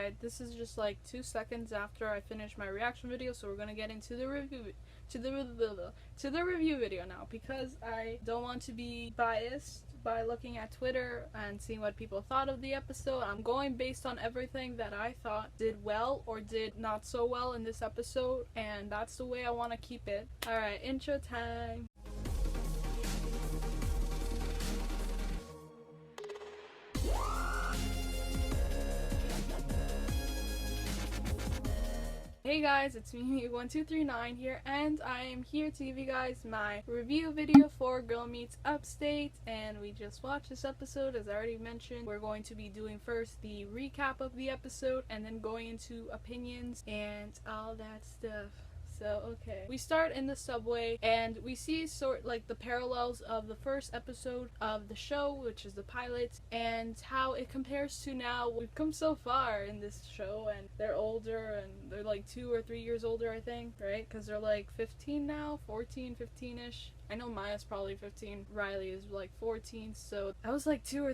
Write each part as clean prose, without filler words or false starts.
Alright, this is just like 2 seconds after I finish my reaction video, so we're gonna get into the review video now, because I don't want to be biased by looking at Twitter and seeing what people thought of the episode. I'm going based on everything that I thought did well or did not so well in this episode, and that's the way I want to keep it. Alright, intro time. Hey guys, it's me, 1239 here, and I am here to give you guys my review video for Girl Meets Upstate, and we just watched this episode. As I already mentioned, we're going to be doing first the recap of the episode, and then going into opinions and all that stuff. So, okay. We start in the subway, and we see like the parallels of the first episode of the show, which is the pilot, and how it compares to now. We've come so far in this show, and they're older, and they're like 2 or 3 years older, I think, right? Because they're like 15 now, 14, 15-ish. I know Maya's probably 15, Riley is like 14, so that was like 2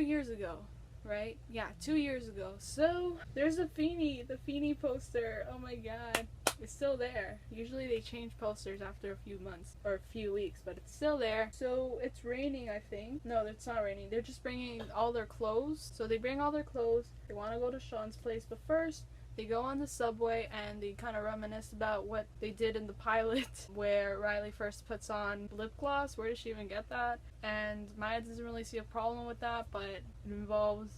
years ago. Right? Yeah, 2 years ago. So, there's the Feeny poster. Oh my god. It's still there. Usually they change posters after a few months or a few weeks, but it's still there. So it's raining, I think. No, it's not raining. They're just bringing all their clothes. So they bring all their clothes. They want to go to Shaun's place, but first they go on the subway and they kind of reminisce about what they did in the pilot, where Riley first puts on lip gloss. Where did she even get that? And Maya doesn't really see a problem with that, but it involves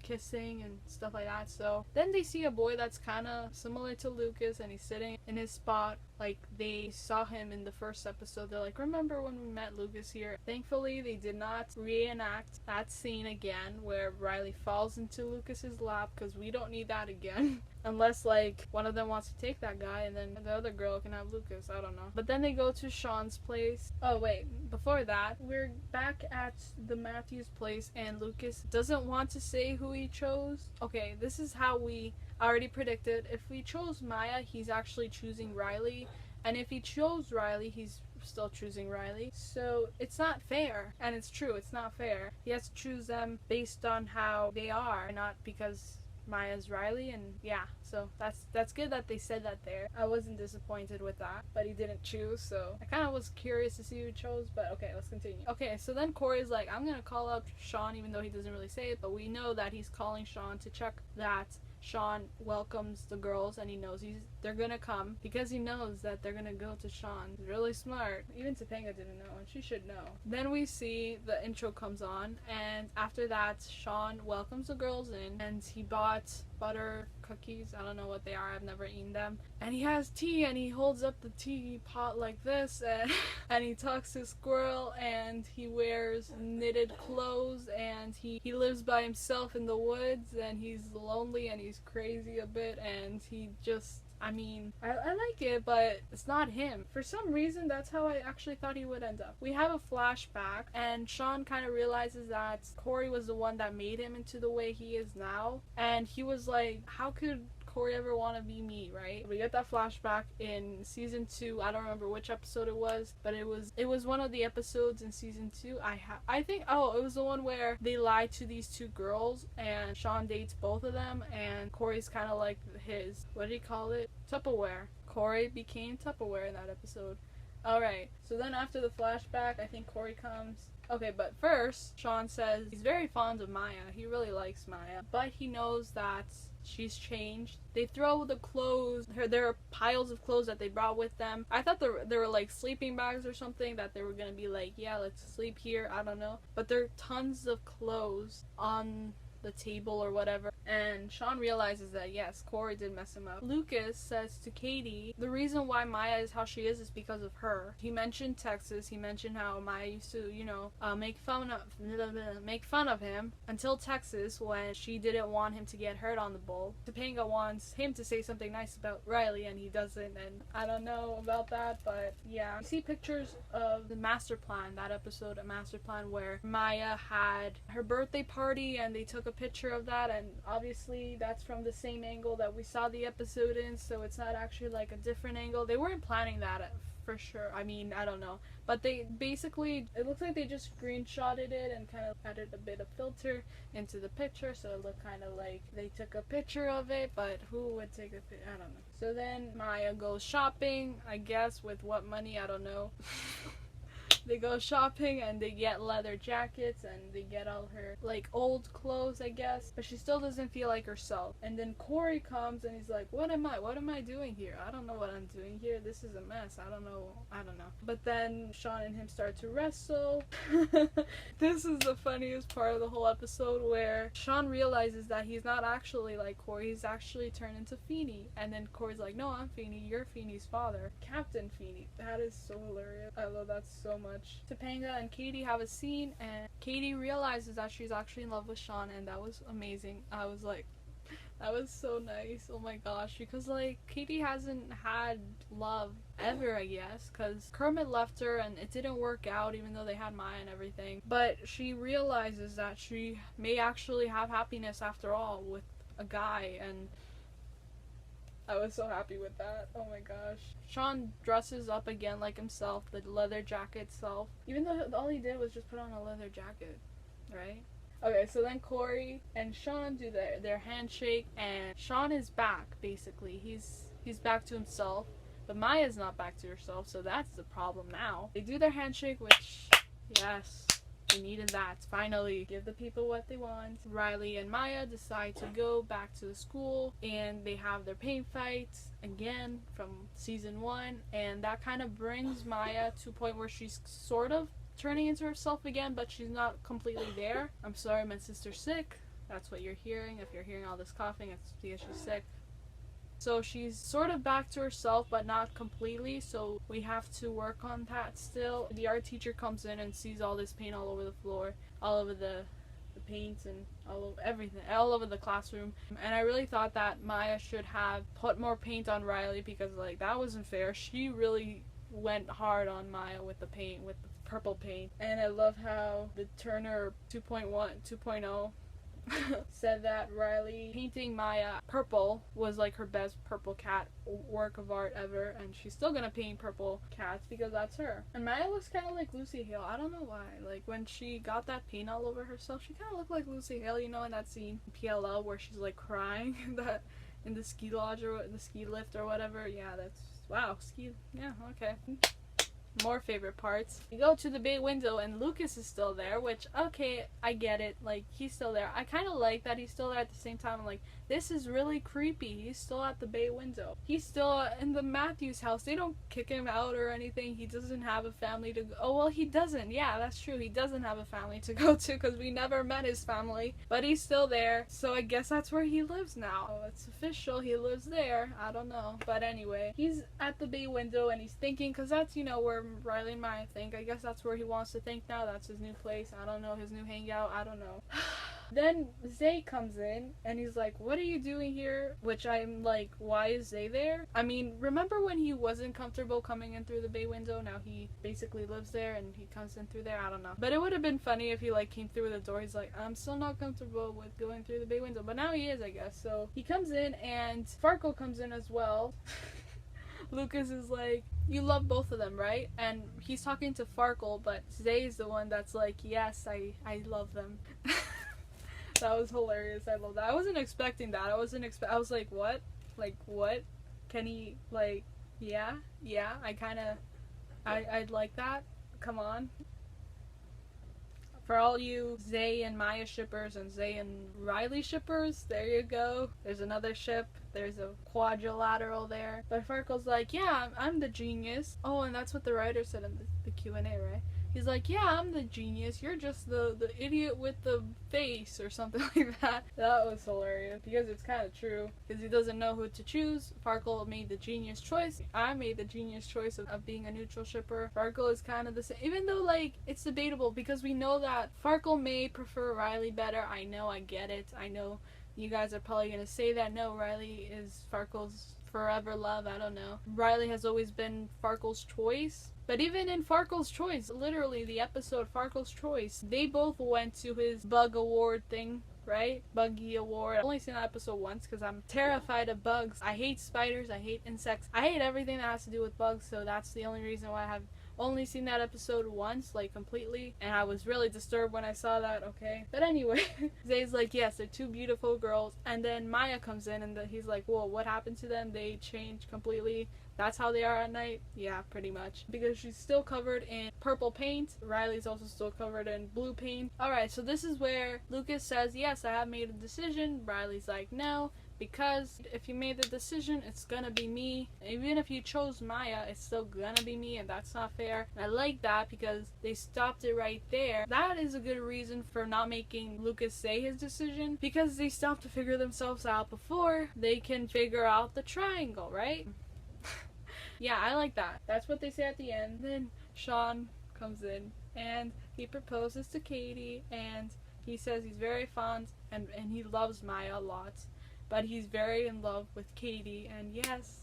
kissing and stuff like that. So then they see a boy that's kind of similar to Lucas, and he's sitting in his spot like they saw him in the first episode. They're like, remember when we met Lucas here? Thankfully they did not reenact that scene again where Riley falls into Lucas's lap, because we don't need that again. Unless like one of them wants to take that guy and then the other girl can have Lucas, I don't know. But then they go to Shaun's place. Oh wait, before that, we're back at the Matthews place, and Lucas doesn't want to say who he chose. Okay, this is how we already predicted. If we chose Maya, he's actually choosing Riley, and if he chose Riley, he's still choosing Riley. So it's not fair, and it's true, it's not fair. He has to choose them based on how they are, not because Maya's Riley. And yeah, so that's good that they said that there. I wasn't disappointed with that, but he didn't choose, so I kind of was curious to see who he chose. But okay, let's continue. Okay, so then Corey's like, I'm gonna call up Shaun, even though he doesn't really say it, but we know that he's calling Shaun to check that Shaun welcomes the girls, and he knows they're gonna come because he knows that they're gonna go to Shaun. He's really smart. Even Topanga didn't know, and she should know. Then we see the intro comes on, and after that Shaun welcomes the girls in, and he bought butter cookies. I don't know what they are, I've never eaten them. And he has tea, and he holds up the teapot like this, and he talks to Squirrel, and he wears knitted clothes, and he lives by himself in the woods, and he's lonely, and he's crazy a bit, and he just, I mean, I like it, but it's not him. For some reason, that's how I actually thought he would end up. We have a flashback, and Shaun kind of realizes that CORY was the one that made him into the way he is now, and he was like, how could CORY ever want to be me, right? We get that flashback in season 2. I don't remember which episode it was, but it was one of the episodes in season 2. I think, oh, it was the one where they lied to these 2 girls, and Shaun dates both of them, and CORY's kind of like his, what did he call it? Tupperware. CORY became Tupperware in that episode. Alright, so then after the flashback, I think CORY comes. Okay, but first, Shaun says he's very fond of Maya. He really likes Maya, but he knows that she's changed. They throw the clothes, there are piles of clothes that they brought with them. I thought there were like sleeping bags or something, that they were gonna be like, yeah, let's sleep here, I don't know. But there are tons of clothes on the table or whatever, and Shaun realizes that yes, CORY did mess him up. Lucas says to Katie, the reason why Maya is how she is because of her. He mentioned Texas. He mentioned how Maya used to, you know, make fun of him until Texas, when she didn't want him to get hurt on the bowl. Topanga wants him to say something nice about Riley, and he doesn't, and I don't know about that, but yeah. You see pictures of the master plan, that episode, a master plan where Maya had her birthday party, and they took a picture of that, and obviously that's from the same angle that we saw the episode in, so it's not actually like a different angle. They weren't planning that for sure. I mean, I don't know. But they basically, it looks like they just screenshotted it and kind of added a bit of filter into the picture, so it looked kind of like they took a picture of it, but who would take a picture? I don't know. So then Maya goes shopping, I guess, with what money? I don't know. They go shopping and they get leather jackets and they get all her like old clothes, I guess, but she still doesn't feel like herself. And then CORY comes and he's like, what am I doing here? I don't know what I'm doing here. This is a mess. I don't know. But then Shaun and him start to wrestle. This is the funniest part of the whole episode, where Shaun realizes that he's not actually like CORY. He's actually turned into Feeney. And then CORY's like, no, I'm Feeney. You're Feeney's father, Captain Feeney. That is so hilarious. I love that so much. Topanga and Katie have a scene, and Katie realizes that she's actually in love with Shaun, and that was amazing. I was like, that was so nice. Oh my gosh, because like Katie hasn't had love ever, I guess, because Kermit left her and it didn't work out, even though they had Maya and everything. But she realizes that she may actually have happiness after all with a guy, and I was so happy with that. Oh my gosh. Shaun dresses up again like himself, the leather jacket self. Even though all he did was just put on a leather jacket, right? Okay, so then CORY and Shaun do their handshake, and Shaun is back, basically. He's back to himself, but Maya's not back to herself, so that's the problem now. They do their handshake, which, yes, they needed that. Finally, give the people what they want. Riley and Maya decide to go back to the school, and they have their paint fights again from season 1, and that kind of brings Maya to a point where she's sort of turning into herself again, but she's not completely there. I'm sorry, my sister's sick. That's what you're hearing. If you're hearing all this coughing, it's because she's sick. So she's sort of back to herself, but not completely, so we have to work on that still. The art teacher comes in and sees all this paint all over the floor, all over the paints and all over everything, all over the classroom. And I really thought that Maya should have put more paint on Riley, because like that wasn't fair. She really went hard on Maya with the paint, with the purple paint. And I love how the Turner 2.0 said that Riley painting Maya purple was like her best purple cat work of art ever, and she's still gonna paint purple cats because that's her. And Maya looks kind of like Lucy Hale. I don't know why. Like when she got that paint all over herself, she kind of looked like Lucy Hale, you know, in that scene in PLL where she's like crying that in the ski lodge or the ski lift or whatever. Yeah, that's wow. Ski. Yeah, okay. More favorite parts. You go to the bay window and Lucas is still there, which, okay, I get it, like, he's still there. I kind of like that he's still there. At the same time, I'm like, this is really creepy. He's still at the bay window. He's still in the Matthews house. They don't kick him out or anything. He doesn't have a family to go. Oh, well, he doesn't. Yeah, that's true. He doesn't have a family to go to because we never met his family. But he's still there, so I guess that's where he lives now. Oh, it's official. He lives there. I don't know. But anyway, he's at the bay window and he's thinking, because that's, you know, where Riley and Maya think. I guess that's where he wants to think now. That's his new place. I don't know. His new hangout. I don't know. Then Zay comes in and he's like, what are you doing here? Which I'm like, why is Zay there? I mean, remember when he wasn't comfortable coming in through the bay window? Now he basically lives there and he comes in through there. I don't know. But it would have been funny if he like came through the door. He's like, I'm still not comfortable with going through the bay window. But now he is, I guess. So he comes in and Farkle comes in as well. Lucas is like, you love both of them, right? And he's talking to Farkle, but Zay is the one that's like, yes, I love them. That was hilarious. I love that. I wasn't expecting that. I was like, what? Like, what? Can he, like, yeah, I'd like that. Come on. For all you Zay and Maya shippers and Zay and Riley shippers, there you go. There's another ship. There's a quadrilateral there. But Farkle's like, yeah, I'm the genius. Oh, and that's what the writer said in the Q&A, right? He's like, yeah, I'm the genius. You're just the idiot with the face or something like that. That was hilarious because it's kind of true. Because he doesn't know who to choose. Farkle made the genius choice. I made the genius choice of being a neutral shipper. Farkle is kind of the same. Even though, like, it's debatable because we know that Farkle may prefer Riley better. I know, I get it. I know you guys are probably going to say that. No, Riley is Farkle's forever love. I don't know. Riley has always been Farkle's choice. But even in Farkle's Choice, literally the episode Farkle's Choice, they both went to his bug award thing right? Buggy Award. I've only seen that episode once because I'm terrified of bugs. I hate spiders, I hate insects, I hate everything that has to do with bugs, so that's the only reason why I have only seen that episode once, like completely, and I was really disturbed when I saw that, okay? But anyway, Zay's like, yes, they're two beautiful girls, and then Maya comes in and he's like, whoa, what happened to them? They changed completely. That's how they are at night? Yeah, pretty much. Because she's still covered in purple paint. Riley's also still covered in blue paint. Alright, so this is where Lucas says, yes, I have made a decision. Riley's like, no, because if you made the decision, it's gonna be me. Even if you chose Maya, it's still gonna be me, and that's not fair. And I like that because they stopped it right there. That is a good reason for not making Lucas say his decision, because they stopped to figure themselves out before they can figure out the triangle, right? Yeah, I like that. That's what they say at the end. Then Shaun comes in and he proposes to Katie, and he says he's very fond and he loves Maya a lot, but he's very in love with Katie. And yes,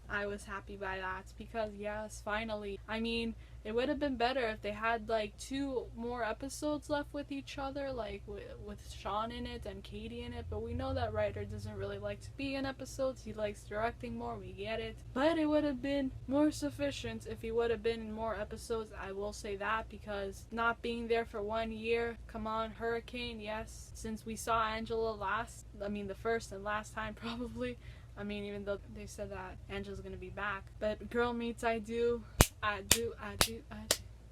I was happy by that, because yes, finally. I mean, it would have been better if they had like 2 more episodes left with each other, like with Shaun in it and Katie in it, but we know that writer doesn't really like to be in episodes. He likes directing more, we get it. But it would have been more sufficient if he would have been in more episodes, I will say that, because not being there for 1 year, come on, Hurricane, yes. Since we saw Angela last, I mean the first and last time probably, I mean, even though they said that Angela's gonna be back. But Girl Meets I do.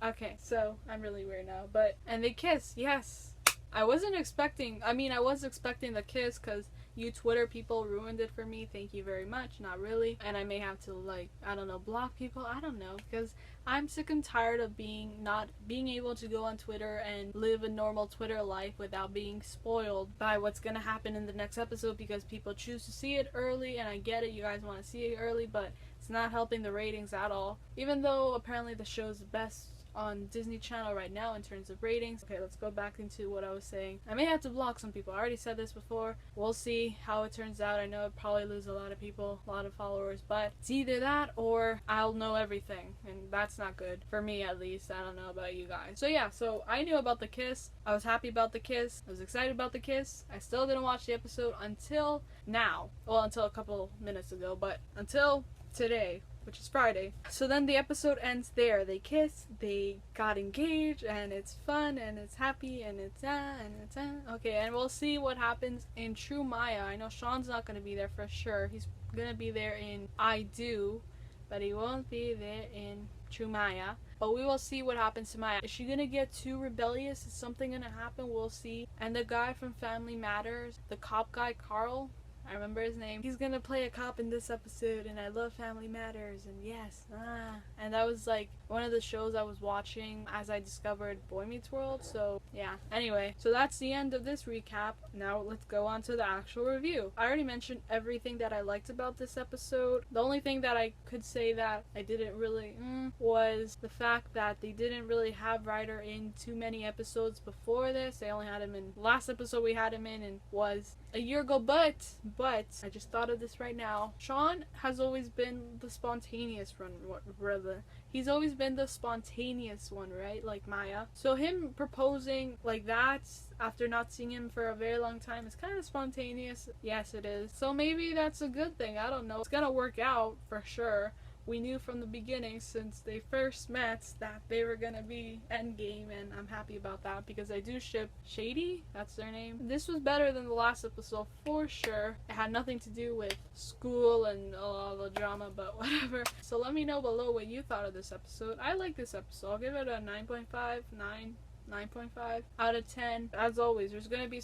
Okay, so I'm really weird now. But, and they kiss, yes. I wasn't expecting, I mean, I was expecting the kiss because you Twitter people ruined it for me. Thank you very much. Not really. And I may have to, like, I don't know, block people. I don't know. Because I'm sick and tired of not being able to go on Twitter and live a normal Twitter life without being spoiled by what's going to happen in the next episode, because people choose to see it early. And I get it. You guys want to see it early, but it's not helping the ratings at all. Even though apparently the show's the best on Disney Channel right now in terms of ratings. Okay, let's go back into what I was saying. I may have to block some people. I already said this before. We'll see how it turns out. I know I'll probably lose a lot of people, a lot of followers, but it's either that or I'll know everything, and that's not good. For me, at least. I don't know about you guys. So yeah, so I knew about the kiss. I was happy about the kiss. I was excited about the kiss. I still didn't watch the episode until now. Well, until a couple minutes ago, but until today, which is Friday. So then the episode ends there. They kiss, they got engaged, and it's fun, and it's happy, and it's okay, and we'll see what happens in True Maya. I know Shaun's not going to be there for sure. He's going to be there in I Do, but he won't be there in True Maya. But we will see what happens to Maya. Is she going to get too rebellious? Is something going to happen? We'll see. And the guy from Family Matters, the cop guy, Carl, I remember his name. He's gonna play a cop in this episode, and I love Family Matters, and yes, and that was like one of the shows I was watching as I discovered Boy Meets World, so yeah. Anyway, so that's the end of this recap. Now let's go on to the actual review. I already mentioned everything that I liked about this episode. The only thing that I could say that I didn't really was the fact that they didn't really have Ryder in too many episodes before this. They only had him in, last episode we had him in and was a year ago, but I just thought of this right now. Shaun has always been the spontaneous one, he's always been the spontaneous one, right? Like Maya. So him proposing like that after not seeing him for a very long time is kind of spontaneous. Yes, it is. So maybe that's a good thing. I don't know. It's gonna work out for sure. We knew from the beginning, since they first met, that they were gonna be endgame, and I'm happy about that because I do ship Shady, that's their name. This was better than the last episode for sure. It had nothing to do with school and all the drama, but whatever. So let me know below what you thought of this episode. I like this episode. I'll give it a 9.5 out of 10. As always, there's gonna be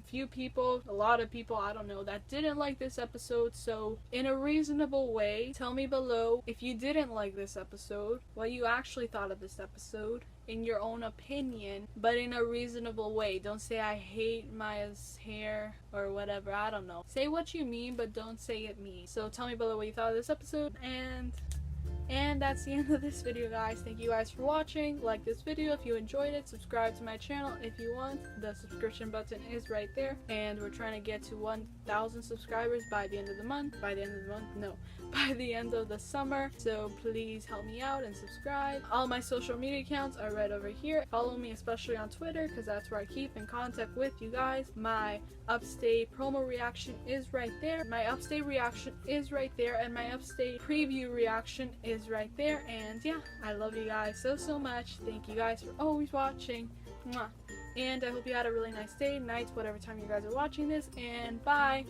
few people, a lot of people, I don't know, that didn't like this episode. So in a reasonable way, tell me below if you didn't like this episode, what you actually thought of this episode in your own opinion, but in a reasonable way. Don't say I hate Maya's hair or whatever. I don't know. Say what you mean, but don't say it mean. So tell me below what you thought of this episode, and And that's the end of this video, guys. Thank you guys for watching. Like this video if you enjoyed it. Subscribe to my channel if you want. The subscription button is right there. And we're trying to get to 1,000 subscribers by the end of the month. By the end of the summer. So please help me out and subscribe. All my social media accounts are right over here. Follow me especially on Twitter because that's where I keep in contact with you guys. My Upstate promo reaction is right there. My Upstate reaction is right there. And my Upstate preview reaction is right there. And yeah, I love you guys so much. Thank you guys for always watching. Mwah. And I hope you had a really nice day, night, whatever time you guys are watching this. And bye!